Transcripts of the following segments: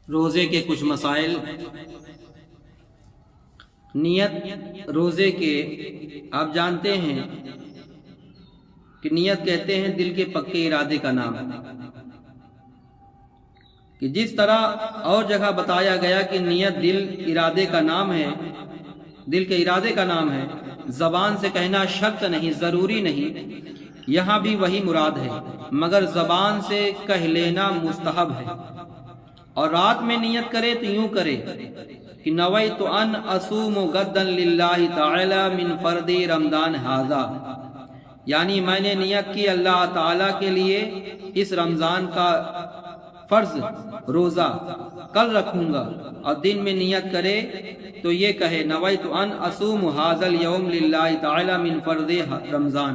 روزے کے کچھ مسائل۔ نیت روزے کے آپ جانتے ہیں کہ نیت کہتے ہیں دل کے پکے ارادے کا نام، کہ جس طرح اور جگہ بتایا گیا کہ نیت دل ارادے کا نام ہے، دل کے ارادے کا نام ہے، زبان سے کہنا شرط نہیں، ضروری نہیں، یہاں بھی وہی مراد ہے، مگر زبان سے کہہ لینا مستحب ہے۔ اور رات میں نیت کرے تو یوں کرے کہ نویت ان اصوم غدا للہ تعالی من فرض رمضان ھذا، یعنی میں نے نیت کی اللہ تعالی کے لیے اس رمضان کا فرض روزہ کل رکھوں گا۔ اور دن میں نیت کرے تو یہ کہے نویت ان اصوم ھذا اليوم للہ تعالی من فرض رمضان،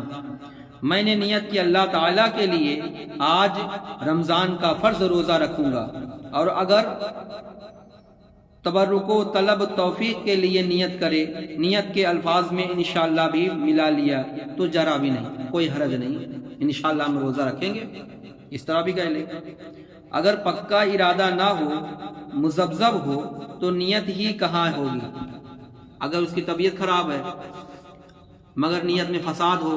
میں نے نیت کی اللہ تعالیٰ کے لیے آج رمضان کا فرض روزہ رکھوں گا۔ اور اگر تبرک و طلب توفیق کے لیے نیت کرے، نیت کے الفاظ میں انشاءاللہ بھی ملا لیا تو جرا بھی نہیں، کوئی حرج نہیں، انشاءاللہ ہم روزہ رکھیں گے، اس طرح بھی کہہ لے۔ اگر پکا ارادہ نہ ہو، مذبذب ہو تو نیت ہی کہاں ہوگی؟ اگر اس کی طبیعت خراب ہے مگر نیت میں فساد ہو،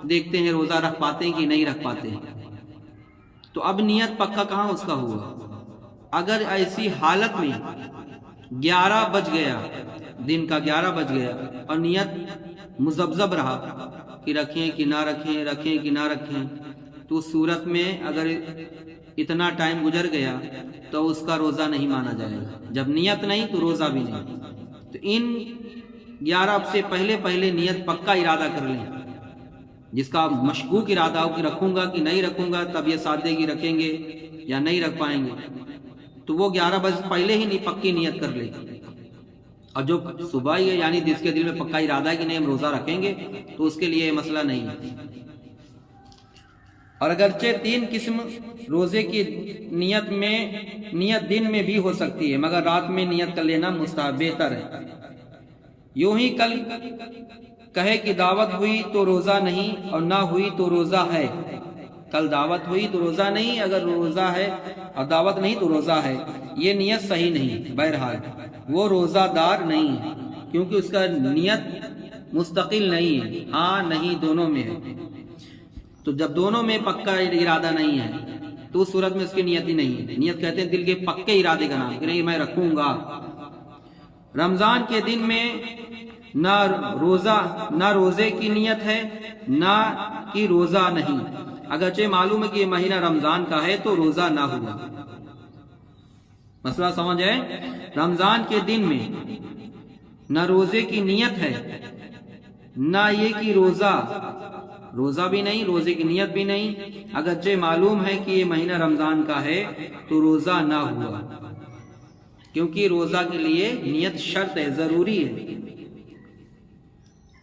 دیکھتے ہیں روزہ رکھ پاتے ہیں کہ نہیں رکھ پاتے ہیں، تو اب نیت پکا کہاں اس کا ہوا؟ اگر ایسی حالت میں 11 بج گیا، دن کا 11 بج گیا اور نیت مذبذب رہا کہ رکھیں کہ نہ رکھیں، رکھیں کہ نہ رکھیں، تو اس صورت میں اگر اتنا ٹائم گزر گیا تو اس کا روزہ نہیں مانا جائے گا۔ جب نیت نہیں تو روزہ بھی نہیں۔ تو ان 11 سے پہلے نیت پکا ارادہ کر لیں، جس کا مشکوک ارادہ ہو کہ رکھوں گا کہ نہیں رکھوں گا، طب یہ سادگی رکھیں گے یا نہیں رکھ پائیں گے، تو وہ 11 بجے پہلے ہی نہیں پکی نیت کر لے۔ اور جو صبح ہی ہے یعنی جس کے دل میں پکا ارادہ ہے کہ نہیں ہم روزہ رکھیں گے، تو اس کے لیے یہ مسئلہ نہیں ہے۔ اور اگرچہ 3 قسم روزے کی نیت دن میں بھی ہو سکتی ہے، مگر رات میں نیت کر لینا مستحب بہتر ہے۔ یوں ہی کل کہے کہ دعوت ہوئی تو روزہ نہیں اور نہ ہوئی تو روزہ ہے، کل دعوت ہوئی تو روزہ نہیں، اگر روزہ ہے اور دعوت نہیں تو روزہ ہے، یہ نیت صحیح نہیں، بہرحال وہ روزہ دار نہیں ہے، کیونکہ اس کا نیت مستقل نہیں ہے، ہاں نہیں دونوں میں ہے۔ تو جب دونوں میں پکا ارادہ نہیں ہے تو اس صورت میں اس کی نیت ہی نہیں ہے۔ نیت کہتے ہیں دل کے پکے ارادے کا نام، کہ نہیں میں رکھوں گا۔ رمضان کے دن میں نہ روزے کی نیت ہے نہ کہ روزہ نہیں، اگرچہ معلوم ہے کہ یہ مہینہ رمضان کا ہے تو روزہ نہ ہوا۔ مسئلہ سمجھ ہے؟ رمضان کے دن میں نہ روزے کی نیت ہے نہ یہ کہ روزہ بھی نہیں، روزے کی نیت بھی نہیں، اگرچہ معلوم ہے کہ یہ مہینہ رمضان کا ہے تو روزہ نہ ہوا، کیونکہ روزہ کے لیے نیت شرط ہے، ضروری ہے۔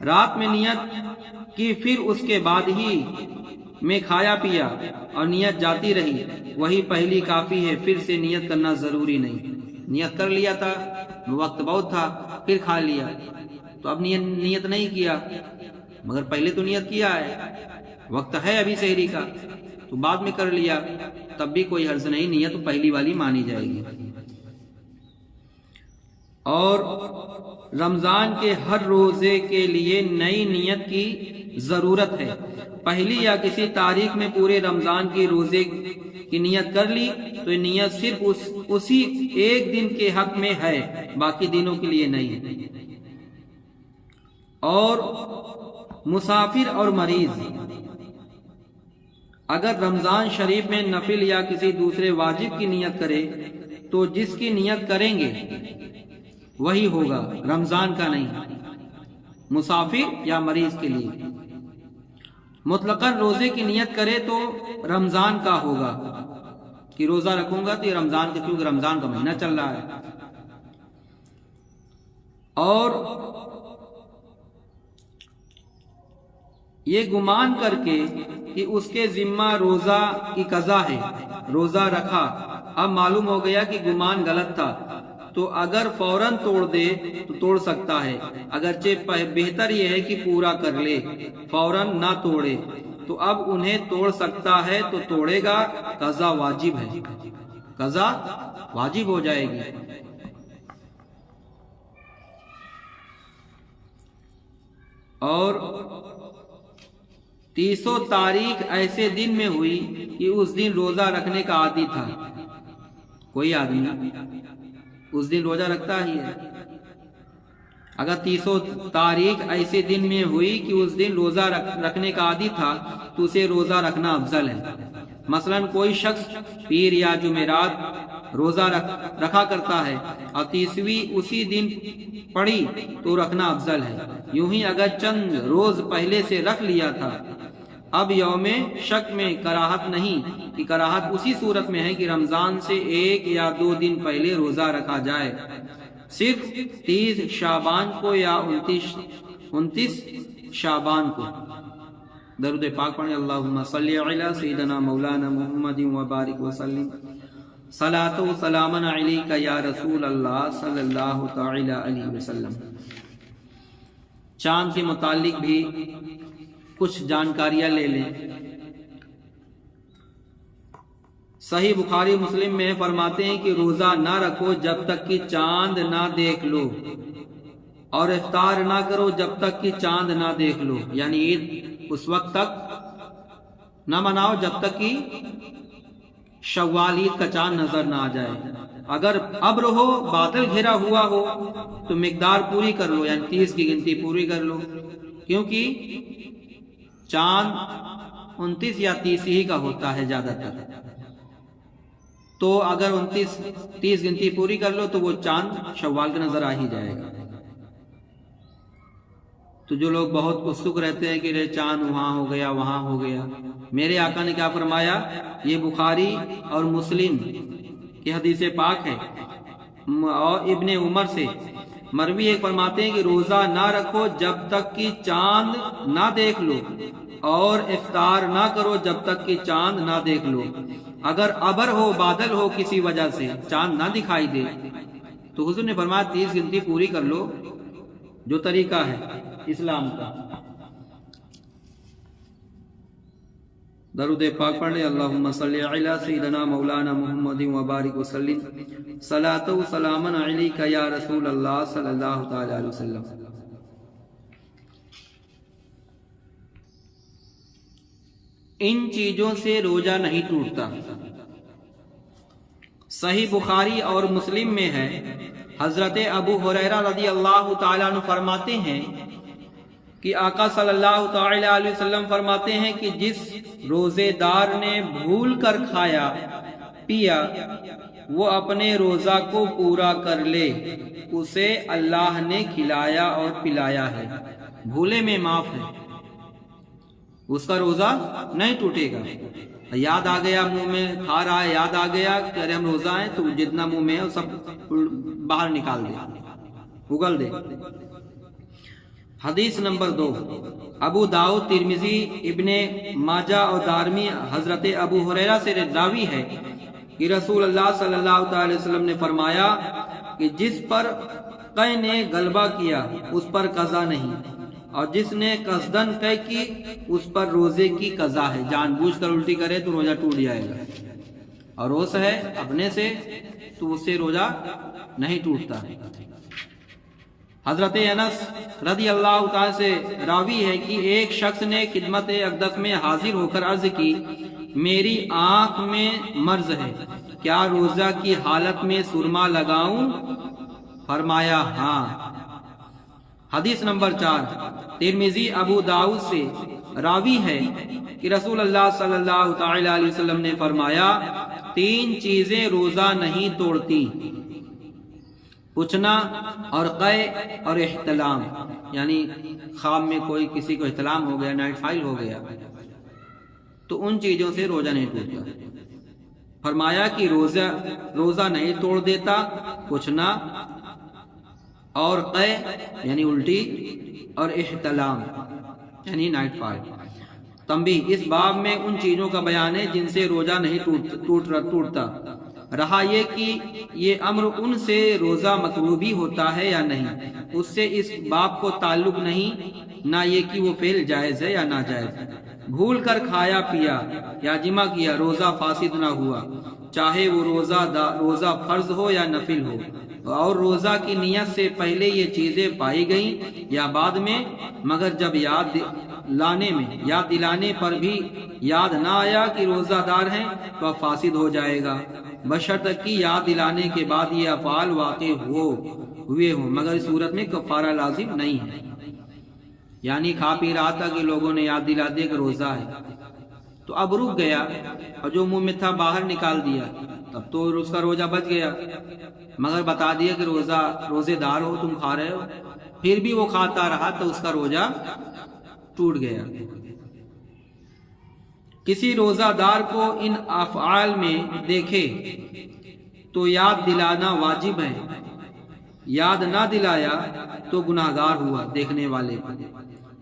رات میں نیت کی پھر اس کے بعد ہی میں کھایا پیا اور نیت جاتی رہی، وہی پہلی کافی ہے، پھر سے نیت کرنا ضروری نہیں۔ نیت کر لیا تھا، وقت بہت تھا، پھر کھا لیا تو اب نیت نہیں کیا، مگر پہلے تو نیت کیا ہے، وقت ہے ابھی سحری کا تو بعد میں کر لیا، تب بھی کوئی حرج نہیں، نیت تو پہلی والی مانی جائے گی۔ اور رمضان کے ہر روزے کے لیے نئی نیت کی ضرورت ہے۔ پہلی یا کسی تاریخ میں پورے رمضان کی روزے کی نیت کر لی تو یہ نیت صرف اسی ایک دن کے حق میں ہے، باقی دنوں کے لیے نہیں۔ اور مسافر اور مریض اگر رمضان شریف میں نفل یا کسی دوسرے واجب کی نیت کرے تو جس کی نیت کریں گے وہی ہوگا، رمضان کا نہیں، مسافر یا مریض کے لیے۔ مطلقاً روزے کی نیت کرے تو رمضان کا ہوگا کہ روزہ رکھوں گا تو یہ رمضان کا، کیونکہ رمضان کا مہینہ چل رہا ہے۔ اور یہ گمان کر کے کہ اس کے ذمہ روزہ کی قضا ہے، روزہ رکھا، اب معلوم ہو گیا کہ گمان غلط تھا تو اگر فوراً توڑ دے تو توڑ سکتا ہے، اگرچہ بہتر یہ ہے کہ پورا کر لے، فوراً نہ توڑے۔ تو اب انہیں توڑ سکتا ہے تو توڑے گا، قضا واجب ہے، قضا واجب ہو جائے گی۔ اور 30 تاریخ ایسے دن میں ہوئی کہ اس دن روزہ رکھنے کا عادی تھا۔ کوئی آدمی اس دن روزہ رکھتا ہی ہے، اگر 30 تاریخ ایسے دن میں ہوئی کہ اس دن روزہ رکھنے کا عادی تھا تو اسے روزہ رکھنا افضل ہے۔ مثلا کوئی شخص پیر یا جمعرات روزہ رکھا کرتا ہے اور 30ویں اسی دن پڑی تو رکھنا افضل ہے۔ یوں ہی اگر چند روز پہلے سے رکھ لیا تھا، اب یوم شک میں کراہت نہیں، کہ کراہت اسی صورت میں ہے کہ رمضان سے 1 یا 2 دن پہلے روزہ رکھا جائے، صرف 30 شعبان کو یا 29 شعبان کو۔ درود پاک پڑھیں، اللہم صلی علی سیدنا مولانا محمد وبارک وسلم، صلاۃ و سلام علیک یا رسول اللہ صلی اللہ تعالی علیہ وسلم۔ چاند کے متعلق بھی کچھ جانکاریاں لے لیں۔ صحیح بخاری مسلم میں فرماتے ہیں کہ روزہ نہ رکھو جب تک کہ چاند نہ دیکھ لو، اور افطار نہ کرو جب تک کہ چاند نہ دیکھ لو، یعنی عید اس وقت تک نہ مناؤ جب تک کہ شوال عید کا چاند نظر نہ آ جائے۔ اگر ابر ہو، بادل گھرا ہوا ہو تو مقدار پوری کر لو، یعنی 30 کی گنتی پوری کر لو، کیونکہ چاند 29 یا 30 ہی کا ہوتا ہے زیادہ تر۔ تو اگر 30 گنتی پوری کر لو تو وہ چاند شوال کا نظر آ ہی جائے گا۔ تو جو لوگ بہت اتسک رہتے ہیں کہ چاند وہاں ہو گیا وہاں ہو گیا، میرے آقا نے کیا فرمایا؟ یہ بخاری اور مسلم کی حدیث پاک ہے، اور ابن عمر سے مروی ایک فرماتے ہیں کہ روزہ نہ رکھو جب تک کہ چاند نہ دیکھ لو، اور افطار نہ کرو جب تک کہ چاند نہ دیکھ لو۔ اگر ابر ہو، بادل ہو، کسی وجہ سے چاند نہ دکھائی دے تو حضور نے فرمایا 30 گنتی پوری کر لو، جو طریقہ ہے اسلام کا۔ درود پاک پڑھ لیں، اللہم صلی علی سیدنا مولانا محمد وبارک وسلم، صلاۃ و سلام علیک یا رسول اللہ صلی اللہ تعالی علیہ وسلم۔ ان چیزوں سے روزہ نہیں ٹوٹتا۔ صحیح بخاری اور مسلم میں ہے، حضرت ابو ہریرہ رضی اللہ تعالیٰ عنہ فرماتے ہیں کہ آقا صلی اللہ تعالی علیہ وسلم فرماتے ہیں کہ جس روزے دار نے بھول کر کھایا پیا وہ اپنے روزہ کو پورا کر لے، اسے اللہ نے کھلایا اور پلایا ہے، بھولے میں معاف ہے، اس کا روزہ نہیں ٹوٹے گا۔ یاد آ گیا منہ میں کھا رہا ہے، یاد آ گیا کہ ارے ہم روزہ ہیں، تو جتنا منہ میں ہے وہ سب باہر نکال دے، اگل دے۔ حدیث نمبر 2، ابو داؤد، ترمذی، ابن ماجہ اور دارمی حضرت ابو ہریرہ سے راوی ہے کہ رسول اللہ صلی اللہ تعالی وسلم نے فرمایا کہ جس پر قے نے غلبہ کیا اس پر قضا نہیں، اور جس نے قصدن قے کی اس پر روزے کی قضا ہے۔ جان بوجھ کر الٹی کرے تو روزہ ٹوٹ جائے گا، اور روز ہے اپنے سے تو اس سے روزہ نہیں ٹوٹتا۔ حضرت انس رضی اللہ تعالی سے راوی ہے کہ ایک شخص نے خدمت اقدس میں حاضر ہو کر عرض کی، میری آنکھ میں مرض ہے، کیا روزہ کی حالت میں سرما لگاؤں؟ فرمایا ہاں۔ حدیث نمبر 4، ترمذی ابو داؤد سے راوی ہے کہ رسول اللہ صلی اللہ تعالی علیہ وسلم نے فرمایا 3 چیزیں روزہ نہیں توڑتی، پوچھنا اور قے اور احتلام، یعنی خواب میں کوئی کسی کو احتلام ہو گیا، نائٹ فائل ہو گیا تو ان چیزوں سے روزہ نہیں ٹوٹتا۔ فرمایا کہ روزہ نہیں توڑ دیتا پوچھنا اور قے یعنی الٹی اور احتلام یعنی نائٹ فائل۔ تنبیہ، اس باب میں ان چیزوں کا بیان ہے جن سے روزہ نہیں ٹوٹتا۔ رہا یہ کہ یہ امر ان سے روزہ مکروہ بھی ہوتا ہے یا نہیں، اس سے اس باب کو تعلق نہیں، نہ یہ کہ وہ فعل جائز ہے یا ناجائز۔ بھول کر کھایا پیا یا جمع کیا، روزہ فاسد نہ ہوا، چاہے وہ روزہ فرض ہو یا نفل ہو، اور روزہ کی نیت سے پہلے یہ چیزیں پائی گئیں یا بعد میں، مگر جب یاد دلانے پر بھی یاد نہ آیا کہ روزہ دار ہیں تو اب فاسد ہو جائے گا، بشرط کہ یاد دلانے کے بعد یہ افعال واقع ہوئے ہوں، مگر اس صورت میں کفارہ لازم نہیں ہے۔ یعنی کھا پی رہا تھا کہ لوگوں نے یاد دلا دیا کہ روزہ ہے، تو اب رک گیا اور جو منہ میں تھا باہر نکال دیا، تب تو اس کا روزہ بچ گیا، مگر بتا دیا کہ روزے دار ہو، تم کھا رہے ہو، پھر بھی وہ کھاتا رہا تو اس کا روزہ ٹوٹ گیا۔ کسی روزہ دار کو ان افعال میں دیکھے تو یاد دلانا واجب ہے، یاد نہ دلایا تو گناہگار ہوا دیکھنے والے پر،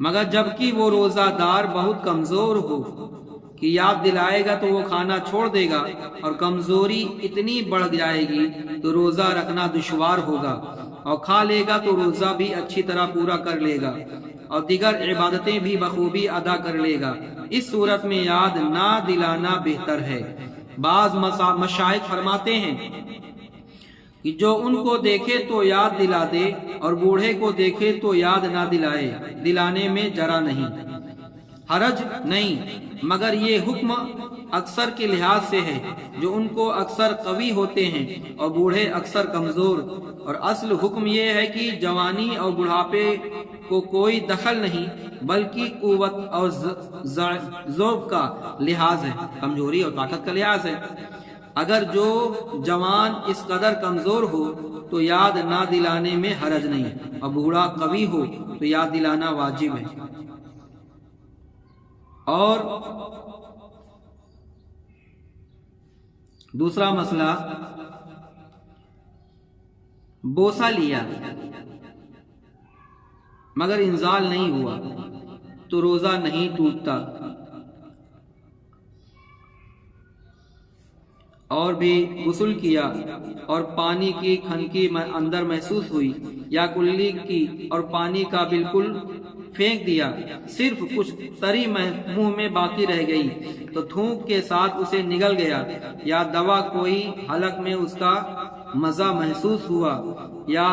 مگر جبکہ وہ روزہ دار بہت کمزور ہو کہ یاد دلائے گا تو وہ کھانا چھوڑ دے گا، اور کمزوری اتنی بڑھ جائے گی تو روزہ رکھنا دشوار ہوگا، اور کھا لے گا تو روزہ بھی اچھی طرح پورا کر لے گا اور دیگر عبادتیں بھی بخوبی ادا کر لے گا، اس صورت میں یاد نہ دلانا بہتر ہے۔ بعض مشائخ فرماتے ہیں کہ جو ان کو دیکھے تو یاد دلا دے اور بوڑھے کو دیکھے تو یاد نہ دلائے، دلانے میں جرا نہیں، حرج نہیں، مگر یہ حکم اکثر کے لحاظ سے ہے، جو ان کو اکثر قوی ہوتے ہیں اور بوڑھے اکثر کمزور، اور اصل حکم یہ ہے کہ جوانی اور بڑھاپے کو کوئی دخل نہیں، بلکہ قوت اور ذوق کا لحاظ ہے، کمزوری اور طاقت کا لحاظ ہے۔ اگر جو جوان اس قدر کمزور ہو تو یاد نہ دلانے میں حرج نہیں، اور بوڑھا قوی ہو تو یاد دلانا واجب ہے۔ اور دوسرا مسئلہ، بوسہ لیا مگر انزال نہیں ہوا تو روزہ نہیں ٹوٹتا، اور بھی غسل کیا اور پانی کی کھنکی اندر محسوس ہوئی، یا کلی کی اور پانی کا بالکل پھینک دیا، صرف کچھ تری منہ میں باقی رہ گئی تو تھوک کے ساتھ اسے نگل گیا، یا دوا کوئی حلق میں اس کا مزہ محسوس ہوا، یا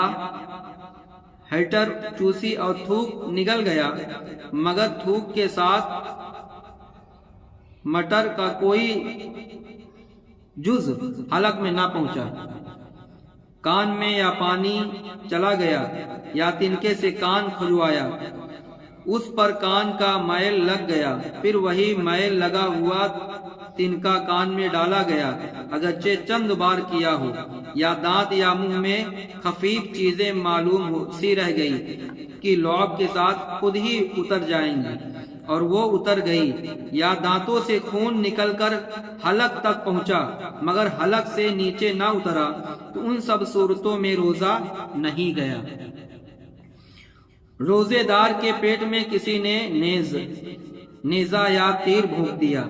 ہیٹر چوسی اور تھوک نگل گیا، مگر تھوک کے ساتھ مٹر کا کوئی جز حلق میں نہ پہنچا، کان میں یا پانی چلا گیا، یا تنکے سے کان کھجوایا، اس پر کان کا میل لگ گیا، پھر وہی میل لگا ہوا تنکا کان میں ڈالا گیا، اگرچہ چند بار کیا ہو، یا دانت یا منہ میں خفیف چیزیں معلوم سی رہ گئی کہ لعاب کے ساتھ خود ہی اتر جائیں گی، اور وہ اتر گئی، یا دانتوں سے خون نکل کر حلق تک پہنچا مگر حلق سے نیچے نہ اترا، تو ان سب صورتوں میں روزہ نہیں گیا۔ روزے دار کے پیٹ میں کسی نے نیزہ یا تیر بھونک دیا،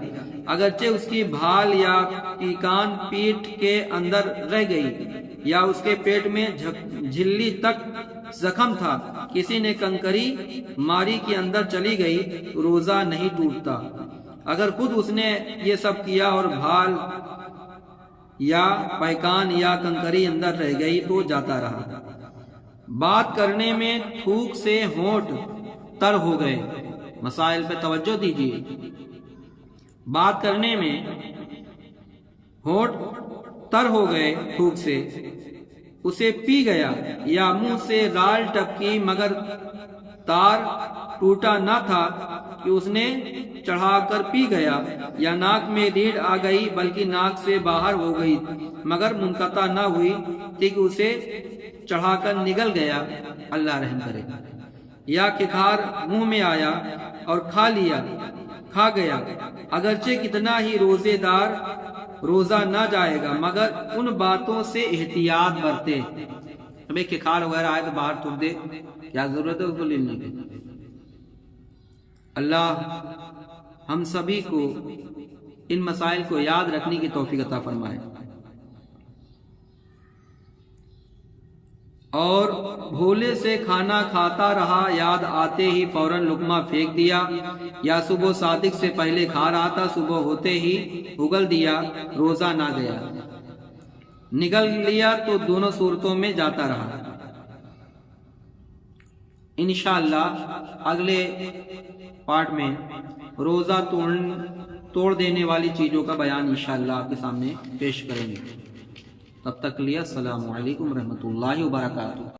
اگرچہ اس کی بھال یا پیکان پیٹ کے اندر رہ گئی، یا اس کے پیٹ میں جھلی تک زخم تھا، کسی نے کنکری ماری کے اندر چلی گئی تو روزہ نہیں ٹوٹتا، اگر خود اس نے یہ سب کیا اور بھال یا پیکان یا کنکری اندر رہ گئی تو جاتا رہا۔ بات کرنے میں تھوک سے ہونٹ تر ہو گئے، مسائل پہ توجہ دیجیے، بات کرنے میں ہونٹ تر ہو گئے تھوک سے، اسے پی گیا، یا منہ سے رال ٹپکی مگر تار ٹوٹا نہ تھا کہ اس نے چڑھا کر پی گیا، یا ناک میں ریڑھ آ گئی بلکہ ناک سے باہر ہو گئی مگر منقطع نہ ہوئی تھی کہ اسے چڑھا کر نگل گیا، اللہ رحم کرے، یا کھکھار منہ میں آیا اور کھا گیا، اگرچہ کتنا ہی روزے دار روزہ نہ جائے گا مگر ان باتوں سے احتیاط برتے۔ ہمیں کھکھار وغیرہ آئے تو باہر تھوک دے، کیا ضرورت ہے اس کو لینے کی؟ اللہ ہم سبھی کو ان مسائل کو یاد رکھنے کی توفیق عطا فرمائے۔ اور بھولے سے کھانا کھاتا رہا، یاد آتے ہی فوراً لقمہ پھینک دیا، یا صبح صادق سے پہلے کھا رہا تھا، صبح ہوتے ہی اگل دیا، روزہ نہ گیا، نگل لیا تو دونوں صورتوں میں جاتا رہا۔ انشاءاللہ اگلے پارٹ میں روزہ توڑ دینے والی چیزوں کا بیان انشاءاللہ آپ کے سامنے پیش کریں گے۔ تب تک کے لیے السلام علیکم ورحمۃ اللہ وبرکاتہ۔